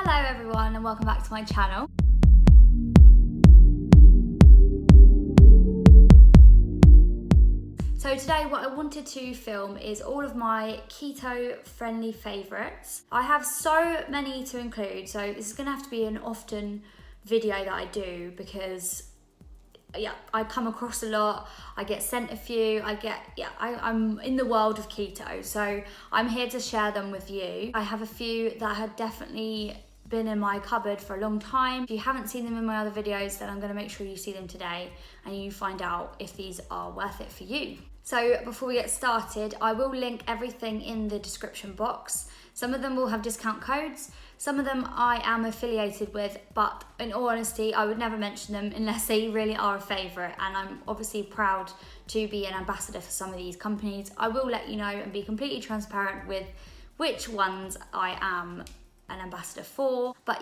Hello everyone and welcome back to my channel. So today what I wanted to film is all of my keto friendly favourites. I have so many to include, so this is going to have to be an often video that I do because I come across a lot, I get sent a few, I'm in the world of keto, so I'm here to share them with you. I have a few that had definitely been in my cupboard for a long time. If you haven't seen them in my other videos, then I'm going to make sure you see them today and you find out if these are worth it for you. So before we get started, I will link everything in the description box. Some of them will have discount codes, some of them I am affiliated with, but in all honesty, I would never mention them unless they really are a favourite, and I'm obviously proud to be an ambassador for some of these companies. I will let you know and be completely transparent with which ones I am an ambassador for, but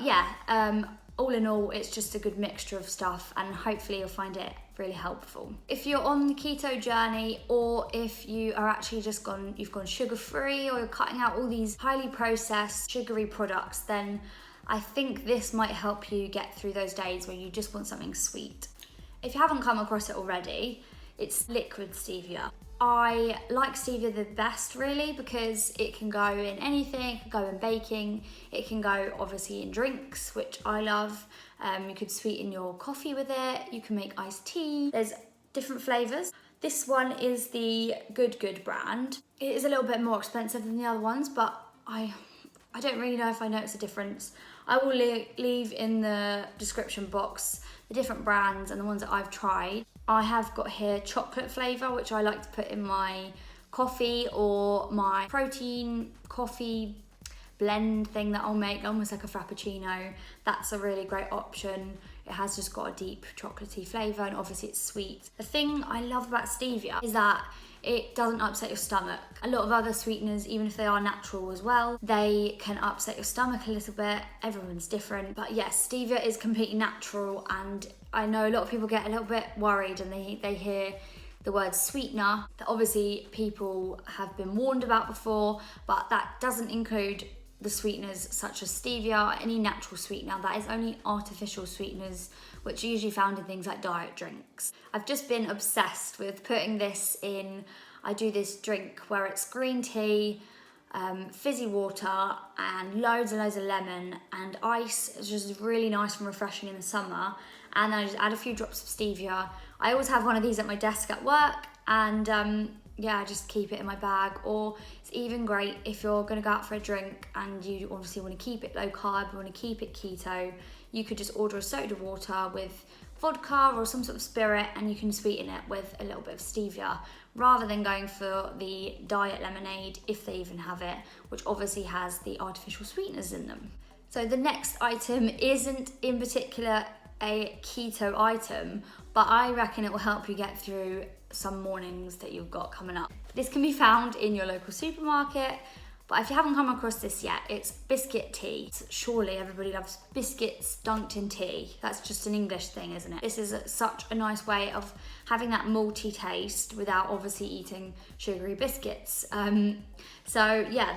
all in all, it's just a good mixture of stuff and hopefully you'll find it really helpful. If you're on the keto journey, or if you are actually you've gone sugar-free, or you're cutting out all these highly processed sugary products, then I think this might help you get through those days where you just want something sweet. If you haven't come across it already, it's liquid stevia. I like stevia the best really because it can go in anything, it can go in baking, it can go obviously in drinks, which I love. You could sweeten your coffee with it, you can make iced tea. There's different flavours. This one is the Good brand. It is a little bit more expensive than the other ones, but I don't really know if I notice a difference. I will leave in the description box the different brands and the ones that I've tried. I have got here chocolate flavour, which I like to put in my coffee or my protein coffee blend thing that I'll make, almost like a frappuccino. That's a really great option. It has just got a deep chocolatey flavour and obviously it's sweet. The thing I love about stevia is that it doesn't upset your stomach. A lot of other sweeteners, even if they are natural as well, they can upset your stomach a little bit. Everyone's different. But yes, stevia is completely natural, and I know a lot of people get a little bit worried and they hear the word sweetener that obviously people have been warned about before, but that doesn't include the sweeteners such as stevia or any natural sweetener. That is only artificial sweeteners, which are usually found in things like diet drinks. I've just been obsessed with putting this in. I do this drink where it's green tea, fizzy water, and loads and loads of lemon and ice. It's just really nice and refreshing in the summer. And then I just add a few drops of stevia. I always have one of these at my desk at work, and I just keep it in my bag. Or it's even great if you're going to go out for a drink and you obviously want to keep it low carb, you want to keep it keto, you could just order a soda water with vodka or some sort of spirit, and you can sweeten it with a little bit of stevia rather than going for the diet lemonade, if they even have it, which obviously has the artificial sweeteners in them. So the next item isn't in particular a keto item, but I reckon it will help you get through some mornings that you've got coming up. This can be found in your local supermarket, but if you haven't come across this yet, it's biscuit tea. Surely everybody loves biscuits dunked in tea. That's just an English thing, isn't it? This is such a nice way of having that malty taste without obviously eating sugary biscuits.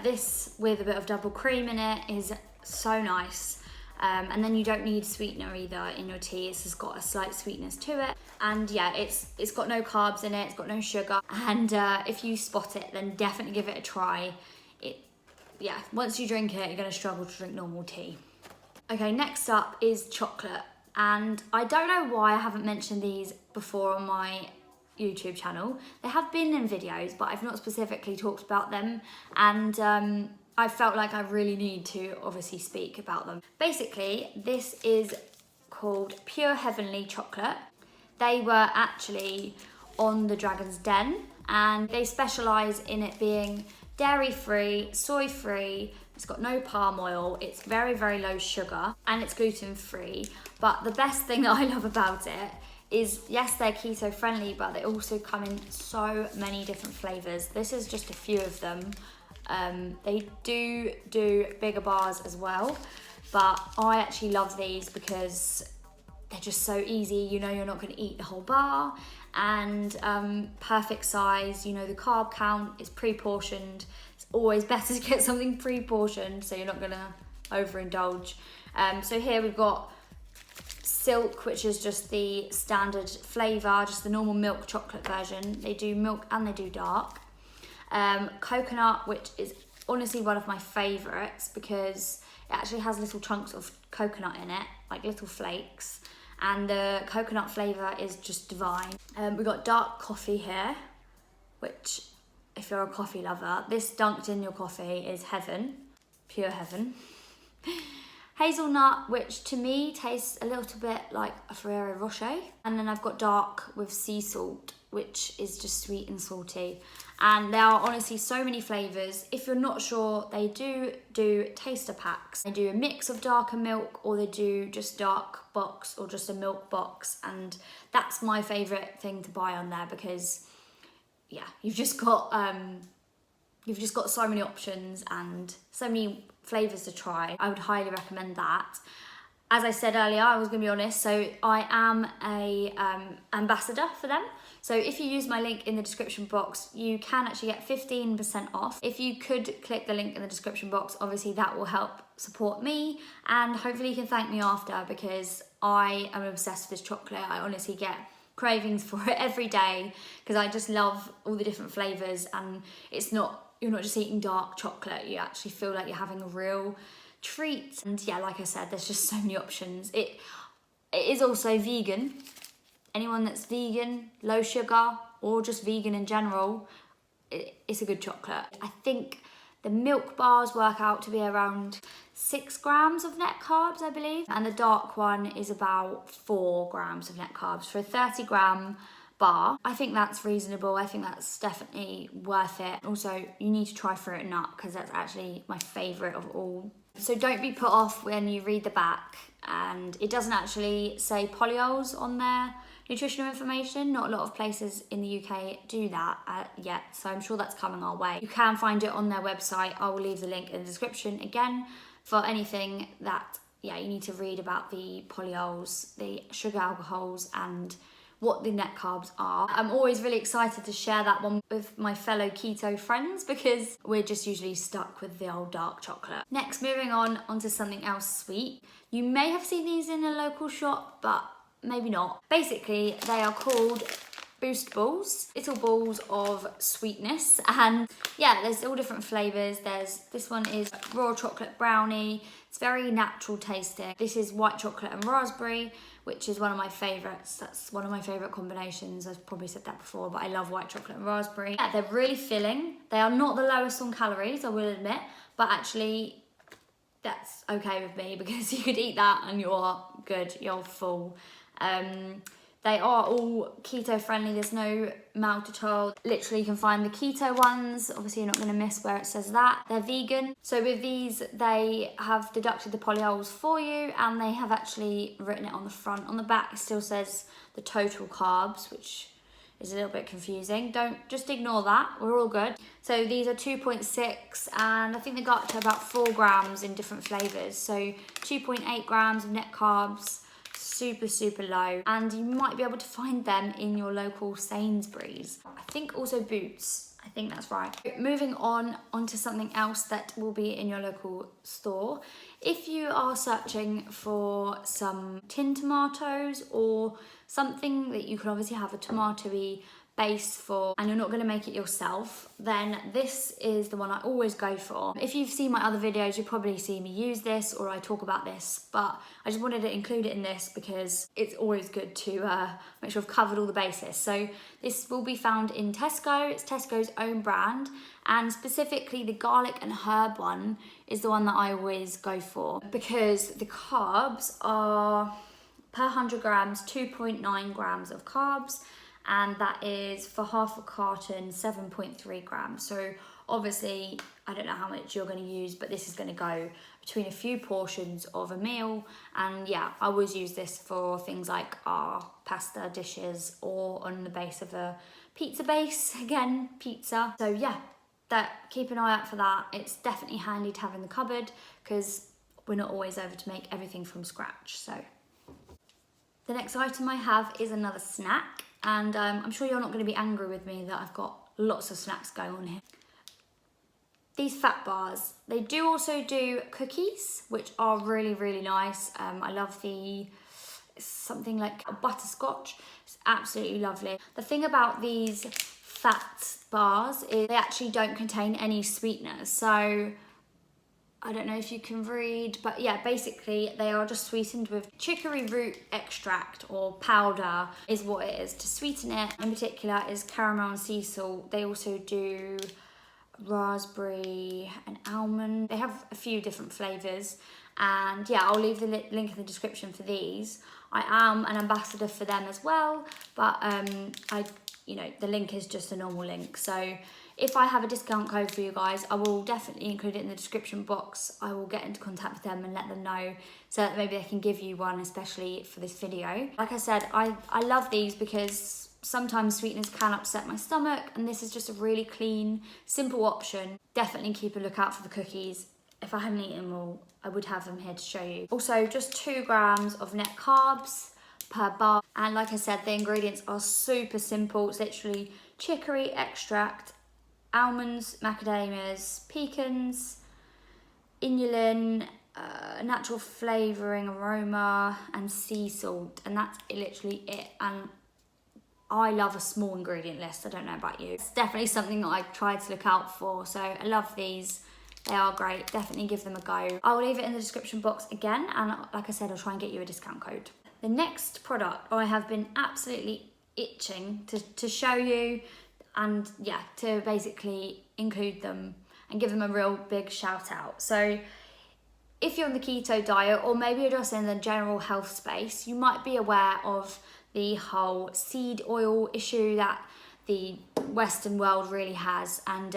This with a bit of double cream in it is so nice. And then you don't need sweetener either in your tea. It's just got a slight sweetness to it. And it's got no carbs in it, it's got no sugar. And if you spot it, then definitely give it a try. Once you drink it, you're gonna struggle to drink normal tea. Okay, next up is chocolate. And I don't know why I haven't mentioned these before on my YouTube channel. They have been in videos, but I've not specifically talked about them. And I felt like I really need to obviously speak about them. Basically, this is called Pure Heavenly Chocolate. They were actually on the Dragon's Den, and they specialise in it being dairy-free, soy-free, it's got no palm oil, it's very, very low sugar, and it's gluten-free. But the best thing that I love about it is, yes, they're keto-friendly, but they also come in so many different flavours. This is just a few of them. They do bigger bars as well, but I actually love these because they're just so easy. You know you're not going to eat the whole bar, and perfect size. You know the carb count is pre-portioned. It's always better to get something pre-portioned so you're not going to overindulge. So here we've got Silk, which is just the standard flavour, just the normal milk chocolate version. They do milk and they do dark. Coconut, which is honestly one of my favourites because it actually has little chunks of coconut in it, like little flakes. And the coconut flavour is just divine. We've got dark coffee here, which if you're a coffee lover, this dunked in your coffee is heaven, pure heaven. Hazelnut, which to me tastes a little bit like a Ferrero Rocher. And then I've got dark with sea salt, which is just sweet and salty. And there are honestly so many flavours. If you're not sure, they do taster packs. They do a mix of dark and milk, or they do just dark box or just a milk box. And that's my favourite thing to buy on there because, yeah, you've just got so many options and so many flavours to try. I would highly recommend that. As I said earlier, I was going to be honest, so I am a ambassador for them. So if you use my link in the description box, you can actually get 15% off. If you could click the link in the description box, obviously that will help support me, and hopefully you can thank me after because I am obsessed with this chocolate. I honestly get cravings for it every day because I just love all the different flavours, and you're not just eating dark chocolate, you actually feel like you're having a real treat. And yeah, like I said, there's just so many options. It is also vegan. Anyone that's vegan, low sugar, or just vegan in general, it's a good chocolate. I think the milk bars work out to be around 6 grams of net carbs, I believe. And the dark one is about 4 grams of net carbs for a 30-gram bar. I think that's reasonable. I think that's definitely worth it. Also, you need to try Fruit and Nut because that's actually my favourite of all. So don't be put off when you read the back and it doesn't actually say polyols on their nutritional information. Not a lot of places in the UK do that yet, so I'm sure that's coming our way. You can find it on their website. I will leave the link in the description again for anything that you need to read about the polyols, the sugar alcohols, and what the net carbs are. I'm always really excited to share that one with my fellow keto friends because we're just usually stuck with the old dark chocolate. Next, moving on onto something else sweet. You may have seen these in a local shop, but maybe not. Basically, they are called Boost Balls, little balls of sweetness. And yeah, there's all different flavours. This one is raw chocolate brownie. It's very natural tasting. This is white chocolate and raspberry, which is one of my favourites. That's one of my favourite combinations. I've probably said that before, but I love white chocolate and raspberry. Yeah, they're really filling. They are not the lowest on calories, I will admit, but actually that's okay with me because you could eat that and you're good, you're full. They are all keto friendly. There's no maltitol. Literally, you can find the keto ones. Obviously, you're not going to miss where it says that. They're vegan. So with these, they have deducted the polyols for you and they have actually written it on the front. On the back, it still says the total carbs, which is a little bit confusing. Just ignore that. We're all good. So these are 2.6 and I think they got up to about 4 grams in different flavours. So 2.8 grams of net carbs. Super low, and you might be able to find them in your local Sainsbury's. I think also Boots. I think that's right. Moving on onto something else that will be in your local store. If you are searching for some tin tomatoes or something that you can obviously have a tomatoey base for and you're not going to make it yourself, then this is the one I always go for. If you've seen my other videos, you'll probably see me use this or I talk about this, but I just wanted to include it in this because it's always good to make sure I've covered all the bases. So this will be found in Tesco. It's Tesco's own brand, and specifically the garlic and herb one is the one that I always go for because the carbs are per 100 grams 2.9 grams of carbs, and that is for half a carton 7.3 grams. So obviously I don't know how much you're going to use, but this is going to go between a few portions of a meal. And yeah, I always use this for things like our pasta dishes or on the base of a pizza base, again pizza. So yeah, keep an eye out for that. It's definitely handy to have in the cupboard because we're not always over to make everything from scratch. So the next item I have is another snack. And I'm sure you're not going to be angry with me that I've got lots of snacks going on here. these fat bars. They do also do cookies, which are really, really nice. I love something like a butterscotch. It's absolutely lovely. The thing about these fat bars is they actually don't contain any sweeteners. So I don't know if you can read, but yeah, basically they are just sweetened with chicory root extract or powder is what it is to sweeten it. In particular is caramel and sea salt. They also do raspberry and almond. They have a few different flavors, and yeah, I'll leave the link in the description for these. I am an ambassador for them as well, but the link is just a normal link. So if I have a discount code for you guys, I will definitely include it in the description box. I will get into contact with them and let them know so that maybe they can give you one, especially for this video. Like I said, I love these because sometimes sweeteners can upset my stomach, and this is just a really clean, simple option. Definitely keep a lookout for the cookies. If I haven't eaten them all, I would have them here to show you. Also, just 2 grams of net carbs per bar. And like I said, the ingredients are super simple. It's literally chicory extract, almonds, macadamias, pecans, inulin, natural flavouring, aroma, and sea salt. And that's literally it. And I love a small ingredient list. I don't know about you. It's definitely something that I try to look out for. So I love these. They are great. Definitely give them a go. I'll leave it in the description box again. And like I said, I'll try and get you a discount code. The next product I have been absolutely itching to show you, and yeah, to basically include them and give them a real big shout out. So if you're on the keto diet, or maybe you're just in the general health space, you might be aware of the whole seed oil issue that the Western world really has. And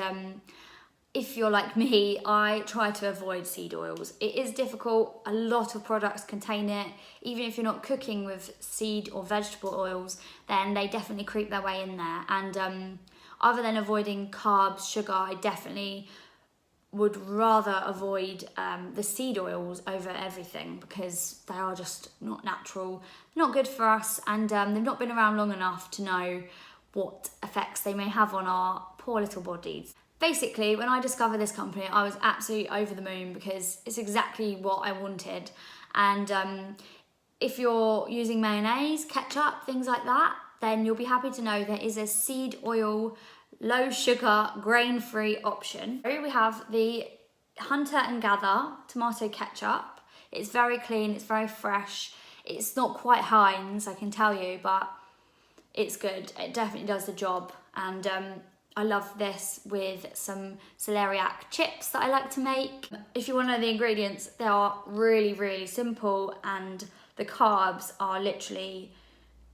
if you're like me, I try to avoid seed oils. It is difficult. A lot of products contain it. Even if you're not cooking with seed or vegetable oils, then they definitely creep their way in there. And other than avoiding carbs, sugar, I definitely would rather avoid the seed oils over everything, because they are just not natural, not good for us, and they've not been around long enough to know what effects they may have on our poor little bodies. Basically, when I discovered this company, I was absolutely over the moon because it's exactly what I wanted. And if you're using mayonnaise, ketchup, things like that, then you'll be happy to know there is a seed oil, low sugar, grain-free option. Here we have the Hunter and Gather tomato ketchup. It's very clean, it's very fresh. It's not quite Heinz, I can tell you, but it's good. It definitely does the job. And I love this with some celeriac chips that I like to make. If you want to know the ingredients, they are really, really simple, and the carbs are literally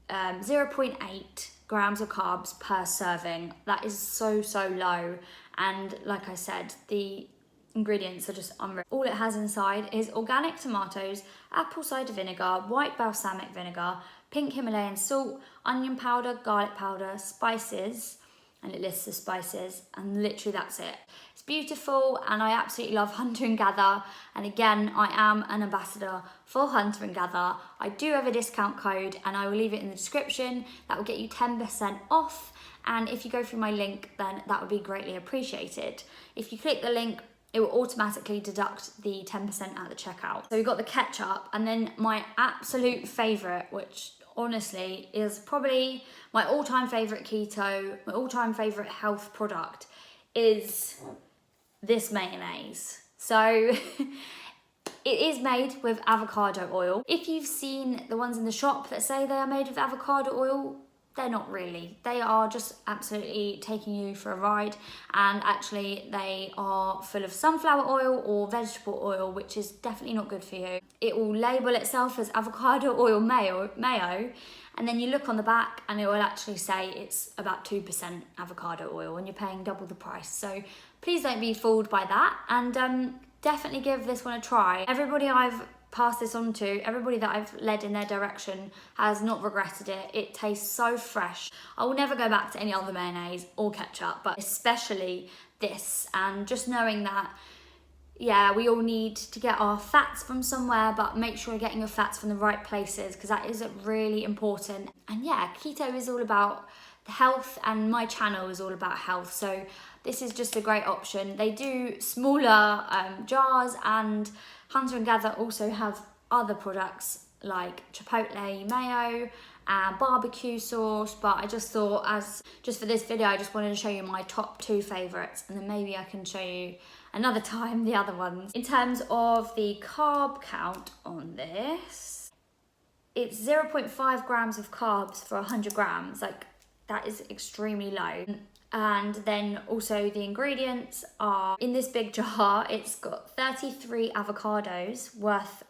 0.8 grams of carbs per serving. That is so, so low. And like I said, the ingredients are just unreal. All it has inside is organic tomatoes, apple cider vinegar, white balsamic vinegar, pink Himalayan salt, onion powder, garlic powder, spices, and it lists the spices, and literally that's it. It's beautiful, and I absolutely love Hunter and Gather. And again, I am an ambassador for Hunter and Gather. I do have a discount code, and I will leave it in the description. That will get you 10% off. And if you go through my link, then that would be greatly appreciated. If you click the link, it will automatically deduct the 10% at the checkout. So we've got the ketchup, and then my absolute favorite, which honestly is probably my all-time favorite keto, my all-time favorite health product, is this mayonnaise. So it is made with avocado oil. If you've seen the ones in the shop that say they are made with avocado oil, they're not really. They are just absolutely taking you for a ride, and actually they are full of sunflower oil or vegetable oil, which is definitely not good for you. It will label itself as avocado oil mayo, and then you look on the back and it will actually say it's about 2% avocado oil, and you're paying double the price. So please don't be fooled by that, and definitely give this one a try. Everybody I've passed this on to, everybody that I've led in their direction, has not regretted it. It tastes so fresh. I will never go back to any other mayonnaise or ketchup, but especially this. And just knowing that, yeah, we all need to get our fats from somewhere, but make sure you're getting your fats from the right places, because that is really important. And yeah, keto is all about health, and my channel is all about health, so this is just a great option. They do smaller jars, and Hunter and Gather also have other products like chipotle mayo and barbecue sauce, but I just thought, just for this video, I just wanted to show you my top 2 favourites, and then maybe I can show you another time the other ones. In terms of the carb count on this, it's 0.5 grams of carbs for 100 grams. Like, that is extremely low. And then also the ingredients are, in this big jar, it's got 33 avocados worth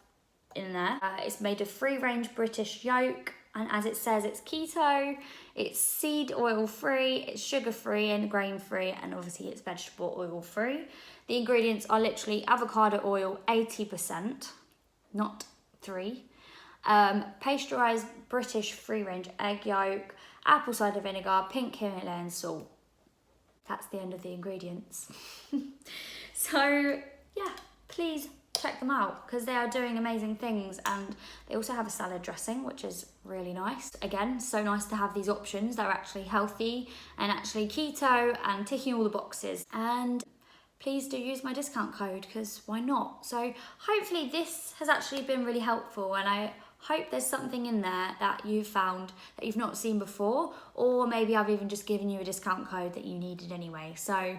in there. It's made of free-range British yolk, and as it says, it's keto, it's seed oil free, it's sugar free and grain free, and obviously it's vegetable oil free. The ingredients are literally avocado oil 80%, not 3, pasteurized British free-range egg yolk, apple cider vinegar, pink Himalayan salt. That's the end of the ingredients. So yeah, please check them out because they are doing amazing things, and they also have a salad dressing, which is really nice. Again, so nice to have these options that are actually healthy and actually keto and ticking all the boxes. And please do use my discount code, because why not? So hopefully this has actually been really helpful, and I hope there's something in there that you've found that you've not seen before, or maybe I've even just given you a discount code that you needed anyway. So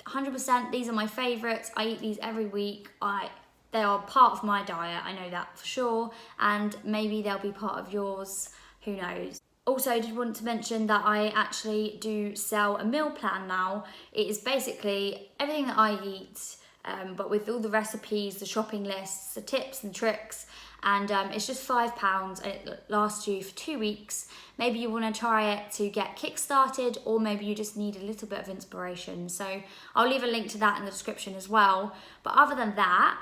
100%, these are my favourites. I eat these every week. They are part of my diet, I know that for sure, and maybe they'll be part of yours, who knows. Also, I did want to mention that I actually do sell a meal plan now. It is basically everything that I eat, but with all the recipes, the shopping lists, the tips and tricks, and it's just £5 and it lasts you for 2 weeks. Maybe you want to try it to get kick-started, or maybe you just need a little bit of inspiration. So I'll leave a link to that in the description as well. But other than that,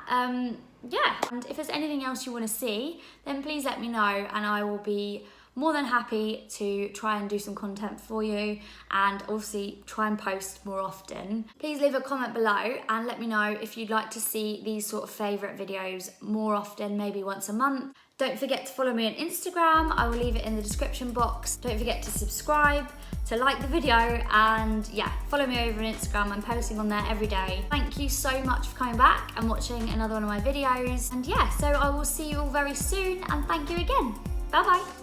yeah, and if there's anything else you want to see, then please let me know, and I will be more than happy to try and do some content for you, and obviously try and post more often. Please leave a comment below and let me know if you'd like to see these sort of favourite videos more often, maybe once a month. Don't forget to follow me on Instagram. I will leave it in the description box. Don't forget to subscribe, to like the video, and yeah, follow me over on Instagram. I'm posting on there every day. Thank you so much for coming back and watching another one of my videos. And yeah, so I will see you all very soon, and thank you again. Bye bye.